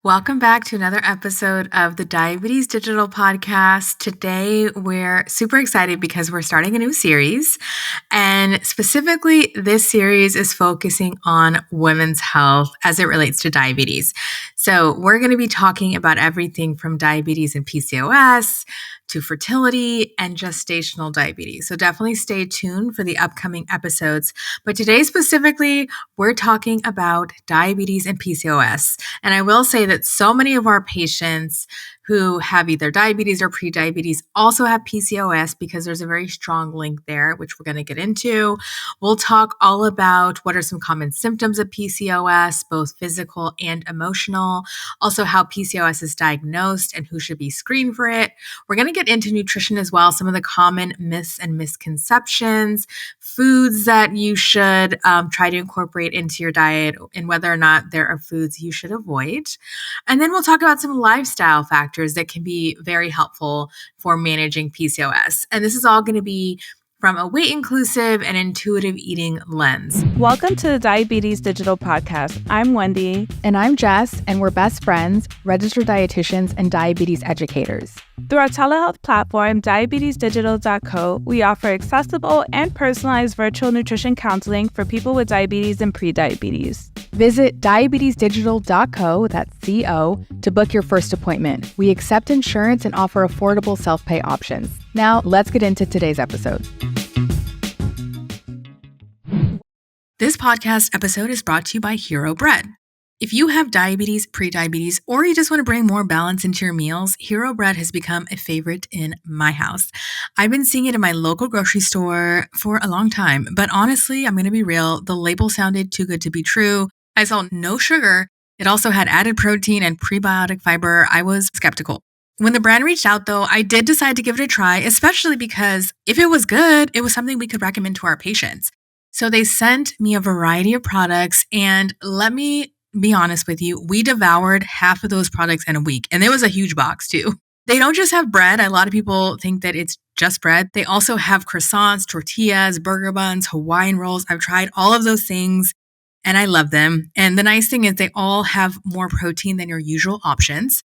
Welcome back to another episode of the Diabetes Digital Podcast. Today, we're super excited because we're starting a new series. And specifically, this series is focusing on women's health as it relates to diabetes. So, we're going to be talking about everything from diabetes and PCOS to fertility and gestational diabetes. So, definitely stay tuned for the upcoming episodes. But today, specifically, we're talking about diabetes and PCOS. And I will say that so many of our patients who have either diabetes or prediabetes also have PCOS because there's a very strong link there, which we're going to get into. We'll talk all about what are some common symptoms of PCOS, both physical and emotional. Also, how PCOS is diagnosed and who should be screened for it. We're going to get into nutrition as well, some of the common myths and misconceptions, foods that you should try to incorporate into your diet, and whether or not there are foods you should avoid. And then we'll talk about some lifestyle factors that can be very helpful for managing PCOS. And this is all going to be from a weight inclusive and intuitive eating lens. Welcome to the Diabetes Digital Podcast. I'm Wendy. And I'm Jess, and we're best friends, registered dietitians, and diabetes educators. Through our telehealth platform, diabetesdigital.co, we offer accessible and personalized virtual nutrition counseling for people with diabetes and prediabetes. Visit diabetesdigital.co, that's C-O, to book your first appointment. We accept insurance and offer affordable self-pay options. Now, let's get into today's episode. This podcast episode is brought to you by Hero Bread. If you have diabetes, prediabetes, or you just want to bring more balance into your meals, Hero Bread has become a favorite in my house. I've been seeing it in my local grocery store for a long time, but honestly, I'm going to be real, the label sounded too good to be true. I saw no sugar. It also had added protein and prebiotic fiber. I was skeptical. When the brand reached out, though, I did decide to give it a try, especially because if it was good, it was something we could recommend to our patients. So they sent me a variety of products, and let me be honest with you, we devoured half of those products in a week, and it was a huge box too. They don't just have bread. A lot of people think that it's just bread. They also have croissants, tortillas, burger buns, Hawaiian rolls. I've tried all of those things, and I love them. And the nice thing is they all have more protein than your usual options.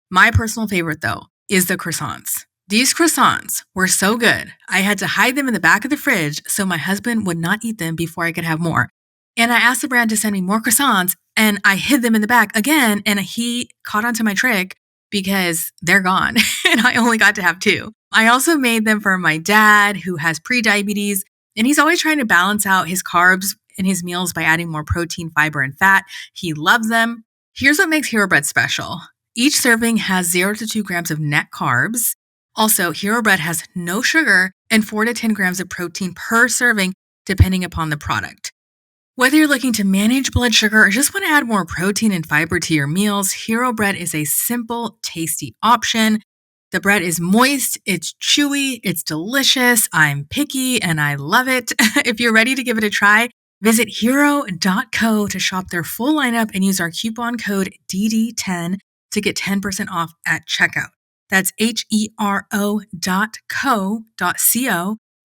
My personal favorite, though, is the croissants. These croissants were so good, I had to hide them in the back of the fridge so my husband would not eat them before I could have more. And I asked the brand to send me more croissants, and I hid them in the back again, and he caught onto my trick because they're gone, and I only got to have 2. I also made them for my dad, who has prediabetes, and he's always trying to balance out his carbs in his meals by adding more protein, fiber, and fat. He loves them. Here's what makes Hero Bread special. Each serving has 0 to 2 grams of net carbs. Also, Hero Bread has no sugar and 4 to 10 grams of protein per serving, depending upon the product. Whether you're looking to manage blood sugar or just want to add more protein and fiber to your meals, Hero Bread is a simple, tasty option. The bread is moist, it's chewy, it's delicious. I'm picky and I love it. If you're ready to give it a try, visit hero.co to shop their full lineup and use our coupon code DD10 to get 10% off at checkout. That's hero.co.co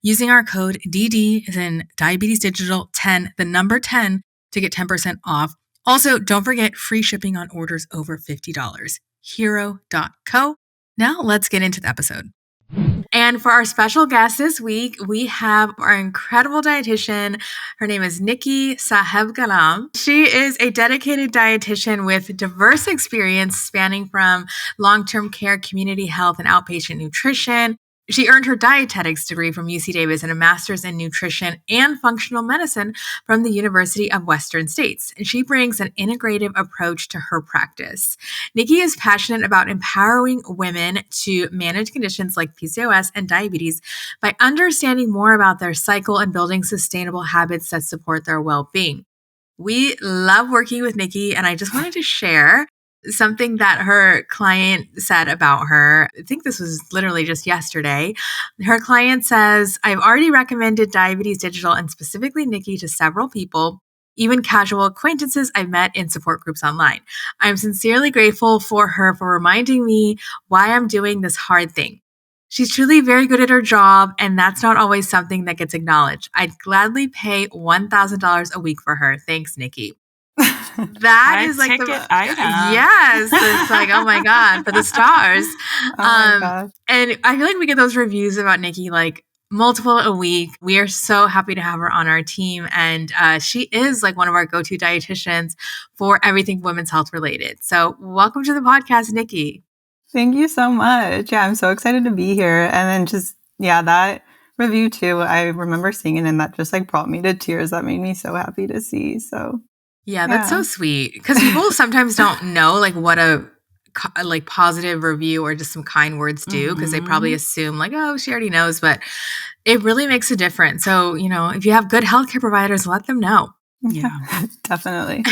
using our code DD as in Diabetes Digital 10, the number 10, to get 10% off. Also, don't forget free shipping on orders over $50. Hero.co. Now let's get into the episode. And for our special guest this week, we have our incredible dietitian. Her name is Nikki Sahebghalam. She is a dedicated dietitian with diverse experience spanning from long-term care, community health, and outpatient nutrition. She earned her dietetics degree from UC Davis and a master's in nutrition and functional medicine from the University of Western States. And she brings an integrative approach to her practice. Nikki is passionate about empowering women to manage conditions like PCOS and diabetes by understanding more about their cycle and building sustainable habits that support their well-being. We love working with Nikki, and I just wanted to share something that her client said about her. I think this was literally just yesterday. Her client says, I've already recommended Diabetes Digital and specifically Nikki to several people, even casual acquaintances I've met in support groups online. I'm sincerely grateful for her for reminding me why I'm doing this hard thing. She's truly very good at her job, and that's not always something that gets acknowledged. I'd gladly pay $1,000 a week for her. Thanks, Nikki. That High is like ticket item. yes, it's like, oh my God, for the stars. Oh my gosh. And I feel like we get those reviews about Nikki like multiple a week. We are so happy to have her on our team. And she is like one of our go-to dietitians for everything women's health related. So welcome to the podcast, Nikki. Thank you so much. Yeah, I'm so excited to be here. And then just, yeah, that review too, I remember seeing it and that just like brought me to tears. That made me so happy to see. So yeah, that's so sweet. Because people sometimes don't know like what a like positive review or just some kind words do, because they probably assume like, oh, she already knows, but it really makes a difference. So, if you have good healthcare providers, let them know. Yeah, definitely.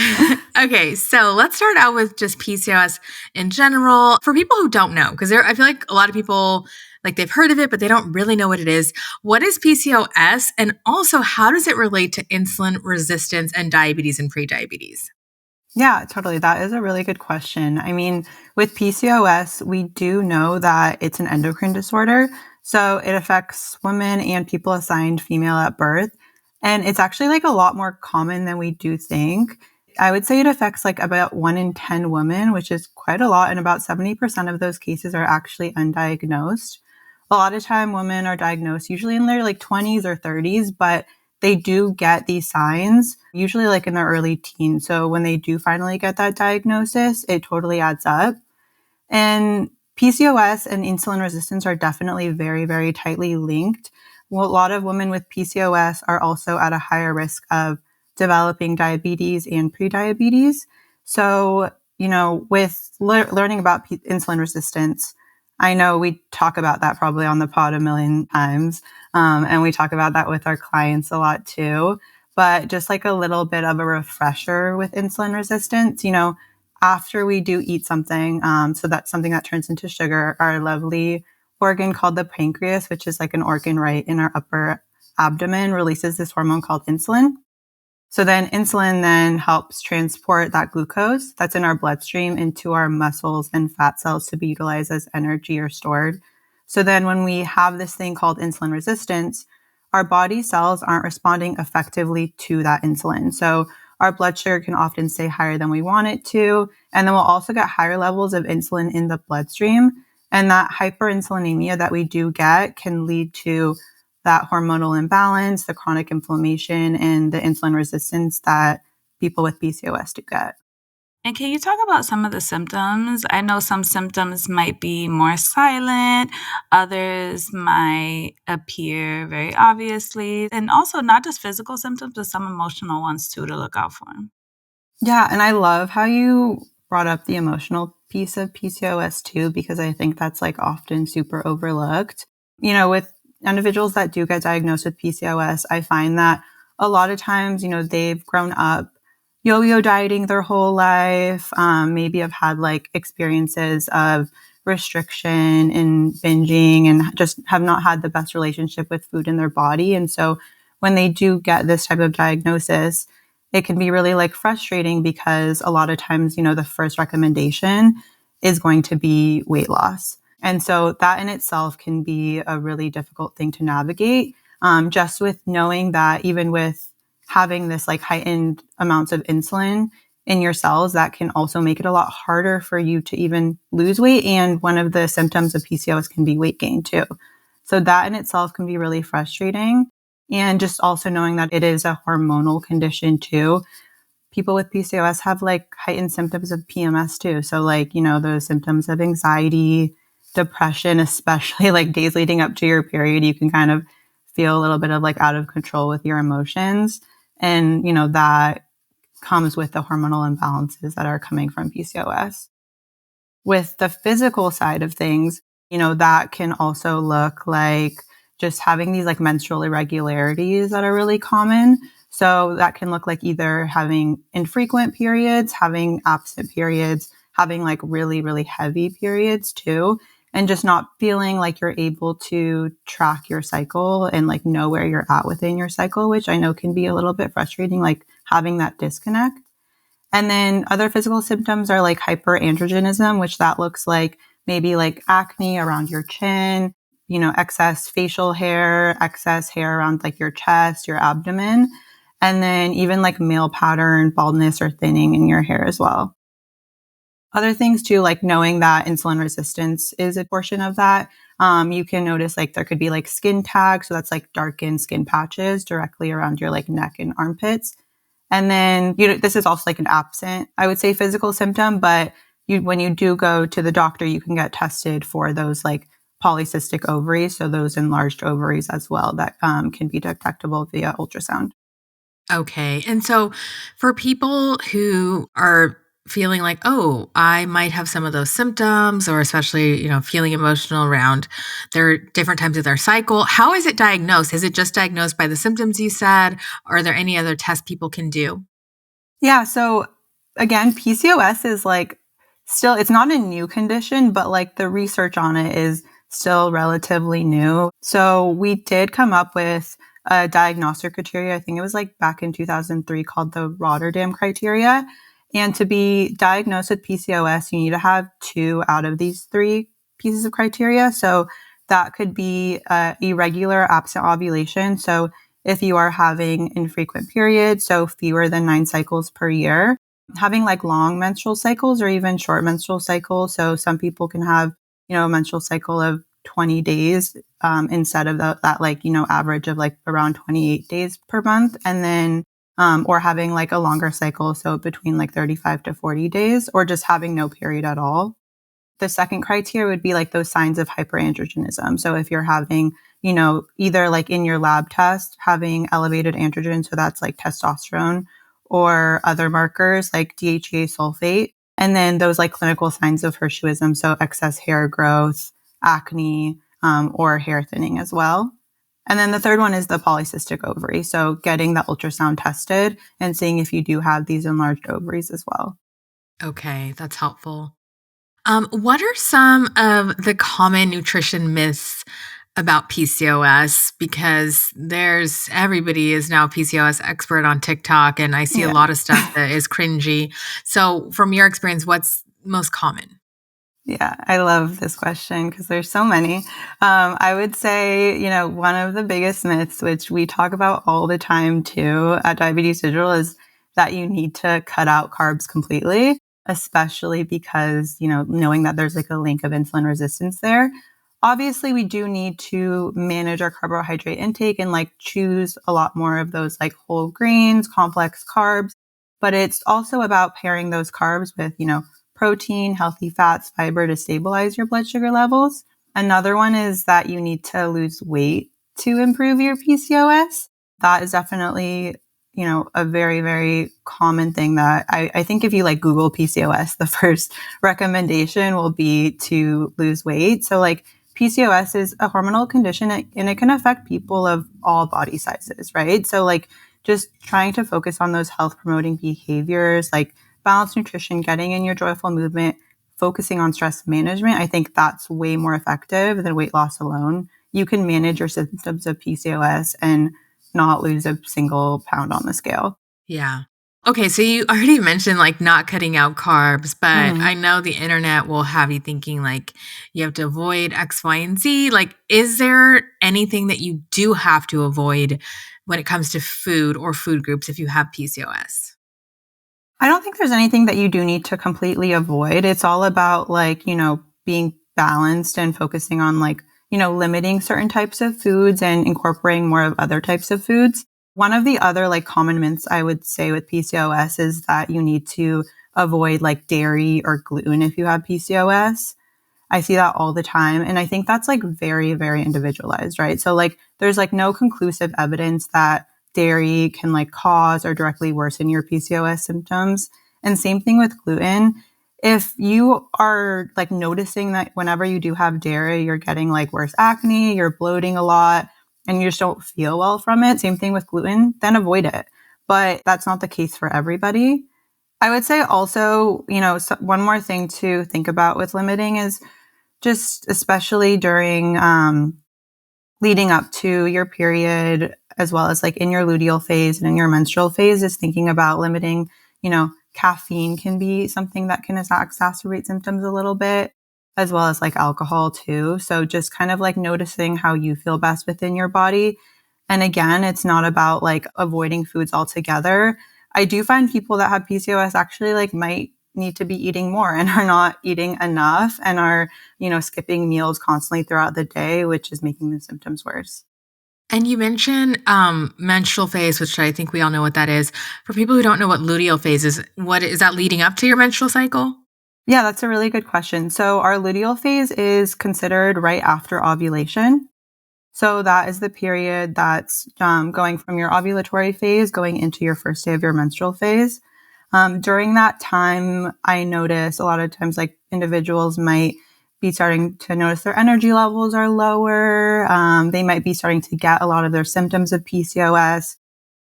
Okay, so let's start out with just PCOS in general. For people who don't know, because I feel like a lot of people, like they've heard of it, but they don't really know what it is. What is PCOS? And also, how does it relate to insulin resistance and diabetes and prediabetes? Yeah, totally. That is a really good question. I mean, with PCOS, we do know that it's an endocrine disorder. So it affects women and people assigned female at birth. And it's actually like a lot more common than we do think. I would say it affects like about 1 in 10 women, which is quite a lot. And about 70% of those cases are actually undiagnosed. A lot of time women are diagnosed usually in their like 20s or 30s, but they do get these signs, usually like in their early teens. So when they do finally get that diagnosis, it totally adds up. And PCOS and insulin resistance are definitely very, very tightly linked. Well, a lot of women with PCOS are also at a higher risk of developing diabetes and prediabetes. So, with learning about insulin resistance, I know we talk about that probably on the pod a million times. And we talk about that with our clients a lot too. But just like a little bit of a refresher with insulin resistance, after we do eat something, so that's something that turns into sugar, our lovely organ called the pancreas, which is like an organ right in our upper abdomen, releases this hormone called insulin. So then insulin then helps transport that glucose that's in our bloodstream into our muscles and fat cells to be utilized as energy or stored. So then when we have this thing called insulin resistance, our body cells aren't responding effectively to that insulin. So our blood sugar can often stay higher than we want it to. And then we'll also get higher levels of insulin in the bloodstream. And that hyperinsulinemia that we do get can lead to that hormonal imbalance, the chronic inflammation, and the insulin resistance that people with PCOS do get. And can you talk about some of the symptoms? I know some symptoms might be more silent, others might appear very obviously, and also not just physical symptoms, but some emotional ones too to look out for. Yeah, and I love how you brought up the emotional piece of PCOS too, because I think that's like often super overlooked. With individuals that do get diagnosed with PCOS, I find that a lot of times, they've grown up yo-yo dieting their whole life, maybe have had like experiences of restriction and binging and just have not had the best relationship with food in their body. And so when they do get this type of diagnosis, it can be really like frustrating because a lot of times, the first recommendation is going to be weight loss. And so that in itself can be a really difficult thing to navigate, just with knowing that even with having this like heightened amounts of insulin in your cells, that can also make it a lot harder for you to even lose weight. And one of the symptoms of PCOS can be weight gain too. So that in itself can be really frustrating. And just also knowing that it is a hormonal condition too. People with PCOS have like heightened symptoms of PMS too. So like, those symptoms of anxiety, depression, especially like days leading up to your period, you can kind of feel a little bit of like out of control with your emotions. And, that comes with the hormonal imbalances that are coming from PCOS. With the physical side of things, that can also look like just having these like menstrual irregularities that are really common. So that can look like either having infrequent periods, having absent periods, having like really, really heavy periods too, and just not feeling like you're able to track your cycle and like know where you're at within your cycle, which I know can be a little bit frustrating, like having that disconnect. And then other physical symptoms are like hyperandrogenism, which that looks like maybe like acne around your chin, excess facial hair, excess hair around like your chest, your abdomen. And then even like male pattern, baldness, or thinning in your hair as well. Other things too, like knowing that insulin resistance is a portion of that. You can notice like there could be like skin tags. So that's like darkened skin patches directly around your like neck and armpits. And then, this is also like an absent, I would say, physical symptom, but when you do go to the doctor, you can get tested for those like polycystic ovaries. So those enlarged ovaries as well that can be detectable via ultrasound. Okay. And so for people who are feeling like, oh, I might have some of those symptoms, or especially, feeling emotional around their different times of their cycle, how is it diagnosed? Is it just diagnosed by the symptoms you said? Or are there any other tests people can do? Yeah. So again, PCOS is like still, it's not a new condition, but like the research on it is still relatively new. So we did come up with a diagnostic criteria. I think it was like back in 2003 called the Rotterdam criteria. And to be diagnosed with PCOS, you need to have 2 out of these 3 pieces of criteria. So that could be irregular absent ovulation. So if you are having infrequent periods, so fewer than 9 cycles per year, having like long menstrual cycles or even short menstrual cycles. So some people can have, a menstrual cycle of 20 days instead of that like, average of like around 28 days per month. And then, or having like a longer cycle. So between like 35 to 40 days, or just having no period at all. The second criteria would be like those signs of hyperandrogenism. So if you're having, either like in your lab test, having elevated androgen, so that's like testosterone, or other markers like DHEA sulfate. And then those like clinical signs of hirsutism, so excess hair growth, acne, or hair thinning as well. And then the third one is the polycystic ovary. So getting the ultrasound tested and seeing if you do have these enlarged ovaries as well. Okay, that's helpful. What are some of the common nutrition myths about PCOS? Because everybody is now a PCOS expert on TikTok, and I see a Yeah. lot of stuff that is cringy. So from your experience, what's most common? Yeah, I love this question because there's so many. I would say, one of the biggest myths, which we talk about all the time too at Diabetes Digital, is that you need to cut out carbs completely, especially because, knowing that there's like a link of insulin resistance there. Obviously, we do need to manage our carbohydrate intake and like choose a lot more of those like whole grains, complex carbs. But it's also about pairing those carbs with, protein, healthy fats, fiber to stabilize your blood sugar levels. Another one is that you need to lose weight to improve your PCOS. That is definitely, a very, very common thing that I think if you like Google PCOS, the first recommendation will be to lose weight. So like PCOS is a hormonal condition and it can affect people of all body sizes, right? So like just trying to focus on those health promoting behaviors like balanced nutrition, getting in your joyful movement, focusing on stress management, I think that's way more effective than weight loss alone. You can manage your symptoms of PCOS and not lose a single pound on the scale. Yeah. Okay, so you already mentioned like not cutting out carbs, but I know the internet will have you thinking like you have to avoid X, Y, and Z. Like, is there anything that you do have to avoid when it comes to food or food groups if you have PCOS? I don't think there's anything that you do need to completely avoid. It's all about like, being balanced and focusing on like, limiting certain types of foods and incorporating more of other types of foods. One of the other like common myths I would say with PCOS is that you need to avoid like dairy or gluten if you have PCOS. I see that all the time. And I think that's like very, very individualized, right? So like there's like no conclusive evidence that dairy can like cause or directly worsen your PCOS symptoms. And same thing with gluten. If you are like noticing that whenever you do have dairy, you're getting like worse acne, you're bloating a lot, and you just don't feel well from it, same thing with gluten, then avoid it. But that's not the case for everybody. I would say also, one more thing to think about with limiting is just especially during leading up to your period, as well as like in your luteal phase and in your menstrual phase, is thinking about limiting, caffeine can be something that can exacerbate symptoms a little bit, as well as like alcohol too. So just kind of like noticing how you feel best within your body. And again, it's not about like avoiding foods altogether. I do find people that have PCOS actually like might need to be eating more and are not eating enough and are, skipping meals constantly throughout the day, which is making the symptoms worse. And you mentioned menstrual phase, which I think we all know what that is. For people who don't know what luteal phase is, what is that leading up to your menstrual cycle? Yeah, that's a really good question. So our luteal phase is considered right after ovulation. So that is the period that's going from your ovulatory phase going into your first day of your menstrual phase. During that time, I notice a lot of times like individuals might be starting to notice their energy levels are lower. They might be starting to get a lot of their symptoms of PCOS.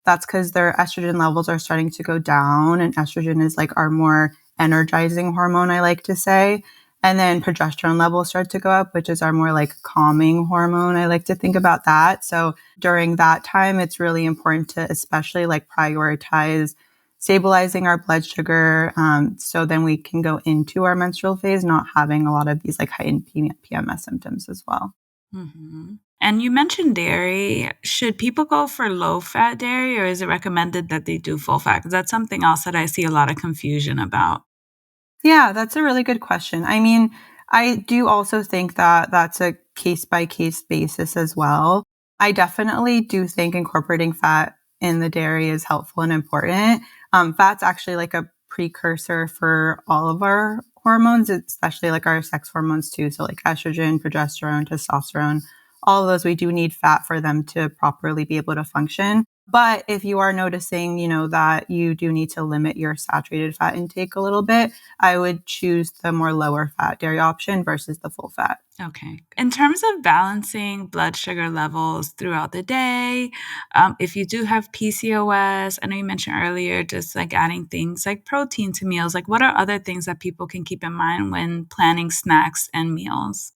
That's because their estrogen levels are starting to go down, and estrogen is like our more energizing hormone, I like to say. And then progesterone levels start to go up, which is our more like calming hormone. I like to think about that. So during that time, it's really important to especially like prioritize stabilizing our blood sugar. So then we can go into our menstrual phase, not having a lot of these like heightened PMS symptoms as well. Mm-hmm. And you mentioned dairy. Should people go for low-fat dairy, or is it recommended that they do full-fat? Because that's something else that I see a lot of confusion about. Yeah, that's a really good question. I mean, I do also think that that's a case-by-case basis as well. I definitely do think incorporating fat in the dairy is helpful and important. Fat's actually like a precursor for all of our hormones, especially like our sex hormones too. So like estrogen, progesterone, testosterone, all of those, we do need fat for them to properly be able to function. But if you are noticing, that you do need to limit your saturated fat intake a little bit, I would choose the more lower fat dairy option versus the full fat. Okay. In terms of balancing blood sugar levels throughout the day, if you do have PCOS, I know you mentioned earlier, just like adding things like protein to meals, like what are other things that people can keep in mind when planning snacks and meals?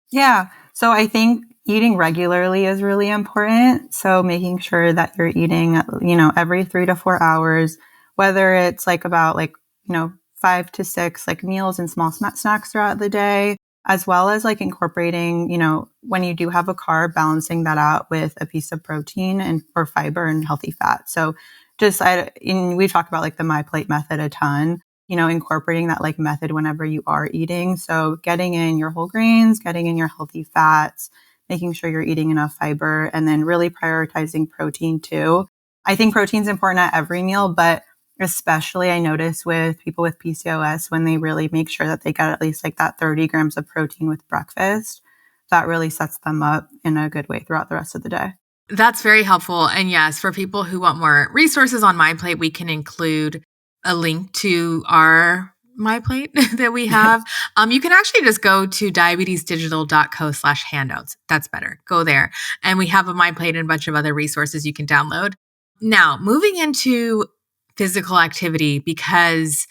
Yeah. So I think eating regularly is really important. So making sure that you're eating, every 3 to 4 hours, whether it's like about 5 to 6 like meals and small snacks throughout the day, as well as like incorporating, when you do have a carb, balancing that out with a piece of protein and or fiber and healthy fat. So we talk about like the My Plate method a ton, incorporating that like method whenever you are eating. So getting in your whole grains, getting in your healthy fats, making sure you're eating enough fiber, and then really prioritizing protein too. I think protein's important at every meal, but especially I notice with people with PCOS, when they really make sure that they get at least like that 30 grams of protein with breakfast, that really sets them up in a good way throughout the rest of the day. That's very helpful. And yes, for people who want more resources on My Plate, we can include a link to our My Plate that we have. You can actually just go to diabetesdigital.co/handouts. That's better. Go there. And we have a My Plate and a bunch of other resources you can download. Now, moving into physical activity, because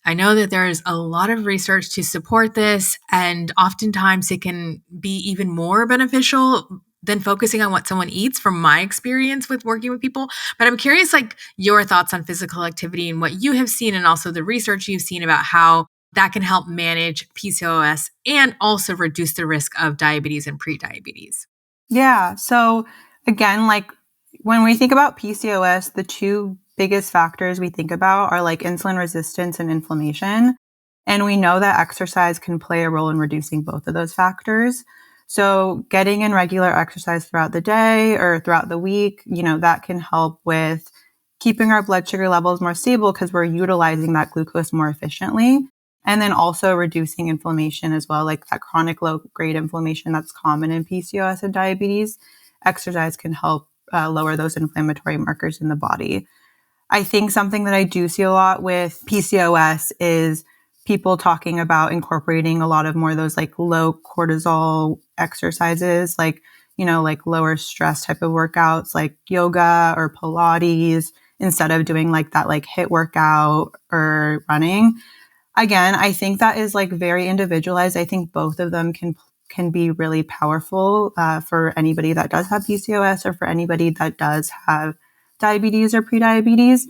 I know that there's a lot of research to support this, and oftentimes it can be even more beneficial than focusing on what someone eats from my experience with working with people. But I'm curious, like your thoughts on physical activity and what you have seen, and also the research you've seen about how that can help manage PCOS and also reduce the risk of diabetes and prediabetes. Yeah. So again, like when we think about PCOS, the two biggest factors we think about are like insulin resistance and inflammation. And we know that exercise can play a role in reducing both of those factors. So getting in regular exercise throughout the day or throughout the week, that can help with keeping our blood sugar levels more stable because we're utilizing that glucose more efficiently. And then also reducing inflammation as well, like that chronic low grade inflammation that's common in PCOS and diabetes. Exercise can help lower those inflammatory markers in the body. I think something that I do see a lot with PCOS is people talking about incorporating a lot of more of those like low cortisol exercises, like, like lower stress type of workouts like yoga or Pilates instead of doing like that like HIIT workout or running. Again, I think that is like very individualized. I think both of them can be really powerful for anybody that does have PCOS or for anybody that does have diabetes or prediabetes.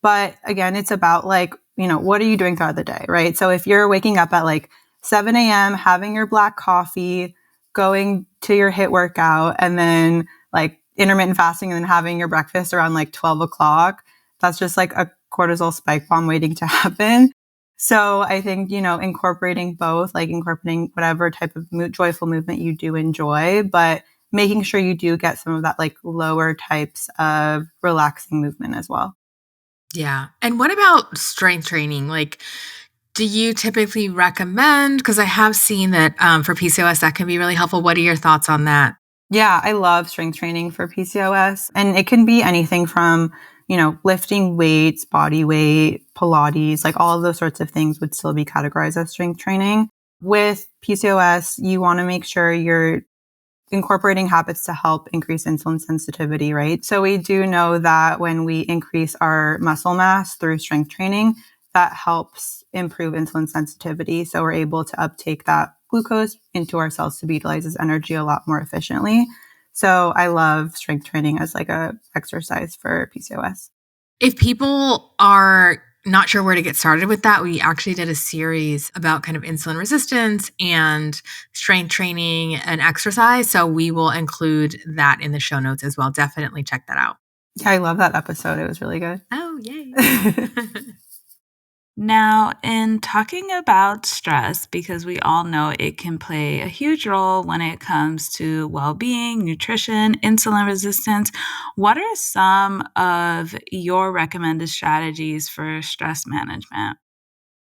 But again, it's about like, what are you doing throughout the day, right? So if you're waking up at like 7 a.m., having your black coffee, going to your HIIT workout, and then like intermittent fasting and then having your breakfast around like 12 o'clock, that's just like a cortisol spike bomb waiting to happen. So I think, incorporating both, like incorporating whatever type of joyful movement you do enjoy, but making sure you do get some of that like lower types of relaxing movement as well. Yeah. And what about strength training? Like, do you typically recommend? Because I have seen that for PCOS, that can be really helpful. What are your thoughts on that? Yeah, I love strength training for PCOS. And it can be anything from, lifting weights, body weight, Pilates, like all of those sorts of things would still be categorized as strength training. With PCOS, you want to make sure you're incorporating habits to help increase insulin sensitivity, right? So we do know that when we increase our muscle mass through strength training, that helps improve insulin sensitivity. So we're able to uptake that glucose into our cells to be utilized as energy a lot more efficiently. So I love strength training as like a exercise for PCOS. If people are not sure where to get started with that, we actually did a series about kind of insulin resistance and strength training and exercise. So we will include that in the show notes as well. Definitely check that out. Yeah, I love that episode. It was really good. Oh, yay. Now, in talking about stress, because we all know it can play a huge role when it comes to well-being, nutrition, insulin resistance, what are some of your recommended strategies for stress management?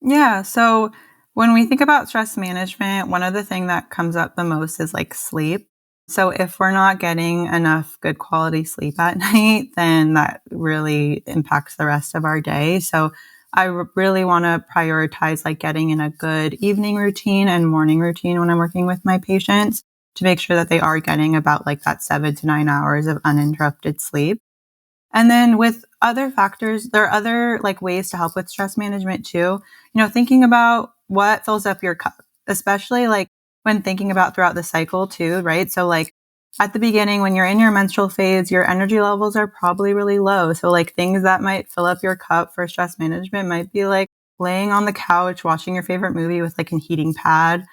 Yeah, so when we think about stress management, one of the things that comes up the most is like sleep. So if we're not getting enough good quality sleep at night, then that really impacts the rest of our day. So I really want to prioritize like getting in a good evening routine and morning routine when I'm working with my patients to make sure that they are getting about like that 7 to 9 hours of uninterrupted sleep. And then with other factors, there are other like ways to help with stress management too. Thinking about what fills up your cup, especially like when thinking about throughout the cycle too, right? So like at the beginning, when you're in your menstrual phase, your energy levels are probably really low. So like things that might fill up your cup for stress management might be like laying on the couch, watching your favorite movie with like a heating pad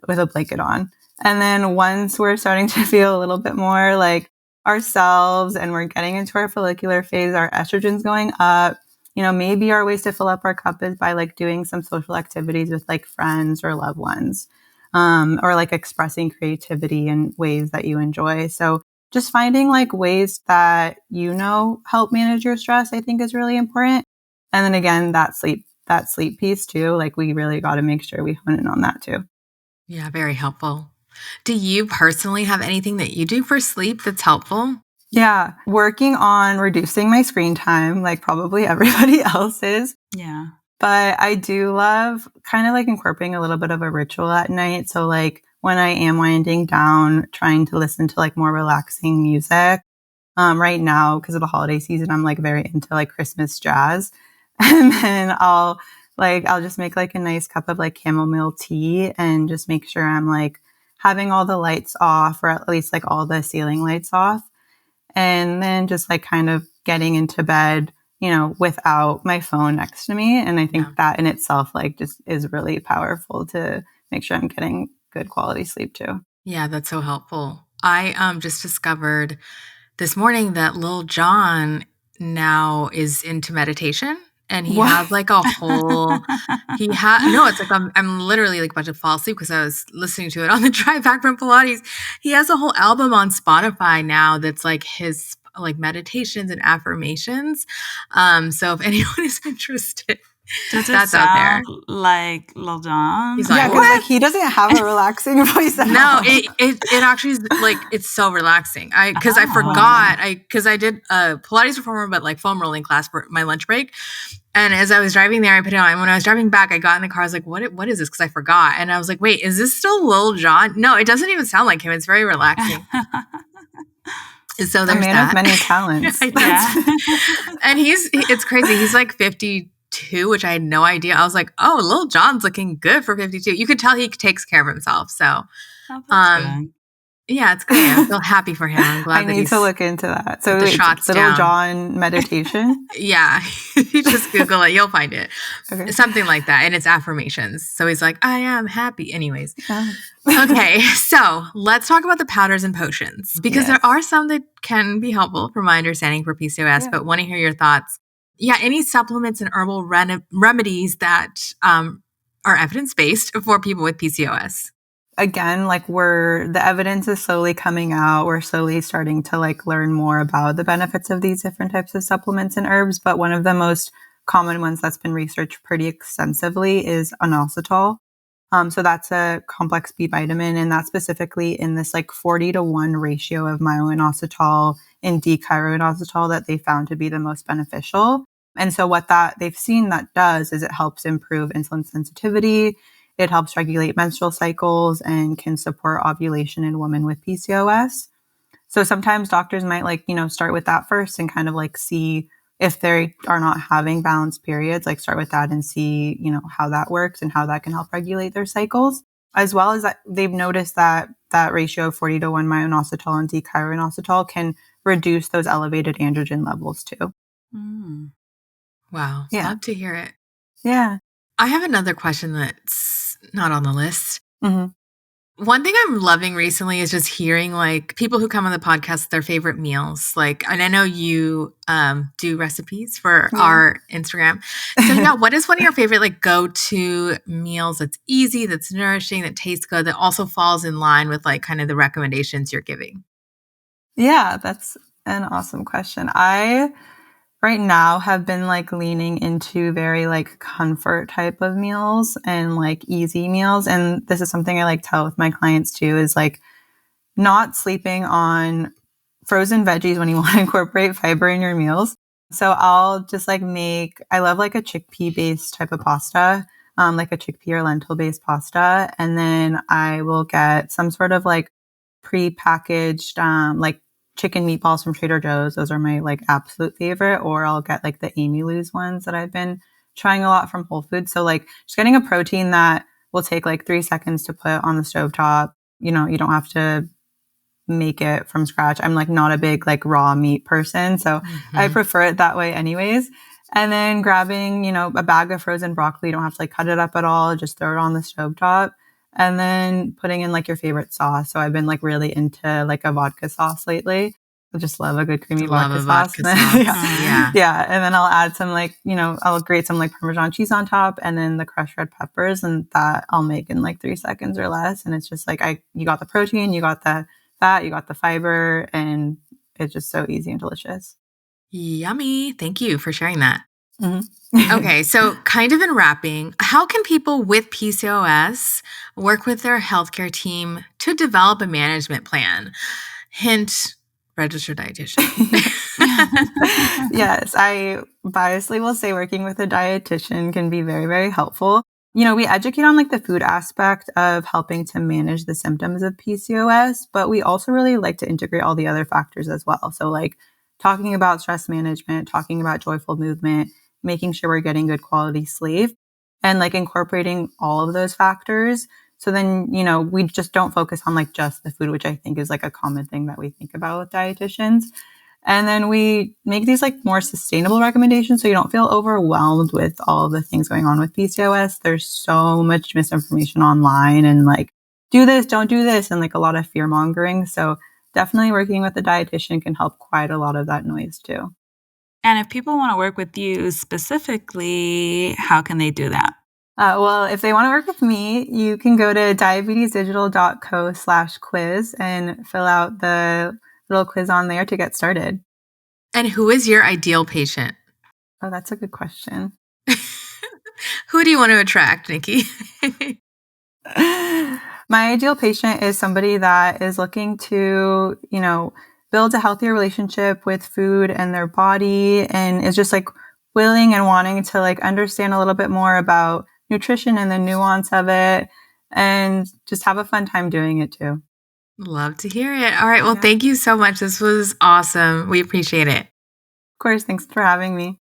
with a blanket on. And then once we're starting to feel a little bit more like ourselves and we're getting into our follicular phase, our estrogen's going up, maybe our ways to fill up our cup is by like doing some social activities with like friends or loved ones, or like expressing creativity in ways that you enjoy. So just finding like ways that, help manage your stress, I think is really important. And then again, that sleep piece too, like we really got to make sure we hone in on that too. Yeah, very helpful. Do you personally have anything that you do for sleep that's helpful? Yeah, working on reducing my screen time, like probably everybody else is. Yeah. But I do love kind of like incorporating a little bit of a ritual at night. So like when I am winding down, trying to listen to like more relaxing music. Right now, because of the holiday season, I'm like very into like Christmas jazz. And then I'll just make like a nice cup of like chamomile tea and just make sure I'm like having all the lights off, or at least like all the ceiling lights off. And then just like kind of getting into bed, without my phone next to me. And I think that in itself, like just is really powerful to make sure I'm getting good quality sleep too. Yeah, that's so helpful. I just discovered this morning that Lil Jon now is into meditation, and he What? has like a whole, it's like I'm literally like about to fall asleep because I was listening to it on the drive back from Pilates. He has a whole album on Spotify now that's like his like meditations and affirmations. So if anyone is interested, Does it that's out there. sound like Lil Jon? He's Yeah, like, because like he doesn't have a relaxing voice at no, all. it actually is like, it's so relaxing. I Oh. forgot, because I did a Pilates reformer, but like foam rolling class for my lunch break. And as I was driving there, I put it on. And when I was driving back, I got in the car. I was like, what is this? Because I forgot. And I was like, wait, is this still Lil Jon? No, it doesn't even sound like him. It's very relaxing. So there's a man that. of many talents. Yeah. And it's crazy. He's like 52, which I had no idea. I was like, oh, Lil Jon's looking good for 52. You could tell he takes care of himself. So, Oh, that's good. Yeah, it's great. I feel happy for him. I'm glad I that need he's to look into that. So put the it's shots Little down. John meditation. Yeah, you just Google it, you'll find it. Okay. Something like that, and it's affirmations. So he's like, I am happy. Anyways. Oh. Okay, so let's talk about the powders and potions because there Yes. are some that can be helpful from my understanding for PCOS, Yeah. but want to hear your thoughts. Yeah, any supplements and herbal remedies that are evidence-based for people with PCOS? Again, like the evidence is slowly coming out. We're slowly starting to like learn more about the benefits of these different types of supplements and herbs. But one of the most common ones that's been researched pretty extensively is inositol. So that's a complex B vitamin, and that's specifically in this like 40-to-1 ratio of myo-inositol and D-chiro-inositol that they found to be the most beneficial. And so what that they've seen that does is it helps improve insulin sensitivity. It helps regulate menstrual cycles and can support ovulation in women with PCOS. So sometimes doctors might start with that first and kind of like see if they are not having balanced periods, like start with that and see, how that works and how that can help regulate their cycles. As well as that they've noticed that that ratio of 40-to-1 myo-inositol and D-chiro-inositol can reduce those elevated androgen levels too. Mm. Wow, Yeah. love to hear it. Yeah. I have another question that's not on the list. Mm-hmm. One thing I'm loving recently is just hearing like people who come on the podcast, their favorite meals. And I know you do recipes for our Instagram. So yeah, what is one of your favorite like go-to meals that's easy, that's nourishing, that tastes good, that also falls in line with like kind of the recommendations you're giving? Yeah, that's an awesome question. I right now have been like leaning into very like comfort type of meals and like easy meals. And this is something I like tell with my clients too, is like not sleeping on frozen veggies when you want to incorporate fiber in your meals. So I'll just like I love like a chickpea based type of pasta, like a chickpea or lentil based pasta. And then I will get some sort of like pre-packaged, like chicken meatballs from Trader Joe's. Those are my like absolute favorite. Or I'll get like the Amy Lou's ones that I've been trying a lot from Whole Foods. So like just getting a protein that will take like 3 seconds to put on the stovetop. You don't have to make it from scratch. I'm like not a big like raw meat person. So I prefer it that way anyways. And then grabbing, a bag of frozen broccoli. You don't have to like cut it up at all. Just throw it on the stovetop. And then putting in like your favorite sauce. So I've been like really into like a vodka sauce lately. I just love a good creamy vodka sauce. Yeah. Yeah. And then I'll add some like, I'll grate some like Parmesan cheese on top and then the crushed red peppers, and that I'll make in like 3 seconds or less. And it's just like you got the protein, you got the fat, you got the fiber, and it's just so easy and delicious. Yummy. Thank you for sharing that. Mm-hmm. Okay, so kind of in wrapping, how can people with PCOS work with their healthcare team to develop a management plan? Hint, registered dietitian. Yes, I biasly will say working with a dietitian can be very, very helpful. We educate on like the food aspect of helping to manage the symptoms of PCOS, but we also really like to integrate all the other factors as well. So like talking about stress management, talking about joyful movement, making sure we're getting good quality sleep, and like incorporating all of those factors. So then, we just don't focus on like just the food, which I think is like a common thing that we think about with dietitians. And then we make these like more sustainable recommendations so you don't feel overwhelmed with all of the things going on with PCOS. There's so much misinformation online and like, do this, don't do this, and like a lot of fear mongering. So definitely working with a dietitian can help quite a lot of that noise too. And if people want to work with you specifically, how can they do that? Well, if they want to work with me, you can go to diabetesdigital.co/quiz and fill out the little quiz on there to get started. And who is your ideal patient? Oh, that's a good question. Who do you want to attract, Nikki? My ideal patient is somebody that is looking to, build a healthier relationship with food and their body, and is just like willing and wanting to like understand a little bit more about nutrition and the nuance of it, and just have a fun time doing it too. Love to hear it. All right. Well, Thank you so much. This was awesome. We appreciate it. Of course. Thanks for having me.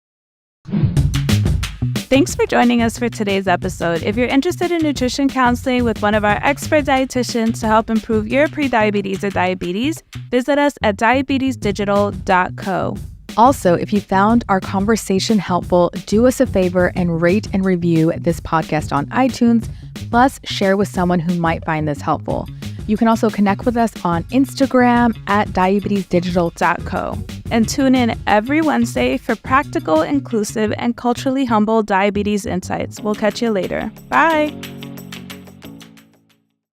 Thanks for joining us for today's episode. If you're interested in nutrition counseling with one of our expert dietitians to help improve your prediabetes or diabetes, visit us at diabetesdigital.co. Also, if you found our conversation helpful, do us a favor and rate and review this podcast on iTunes, plus share with someone who might find this helpful. You can also connect with us on Instagram at diabetesdigital.co. And tune in every Wednesday for practical, inclusive, and culturally humble diabetes insights. We'll catch you later. Bye.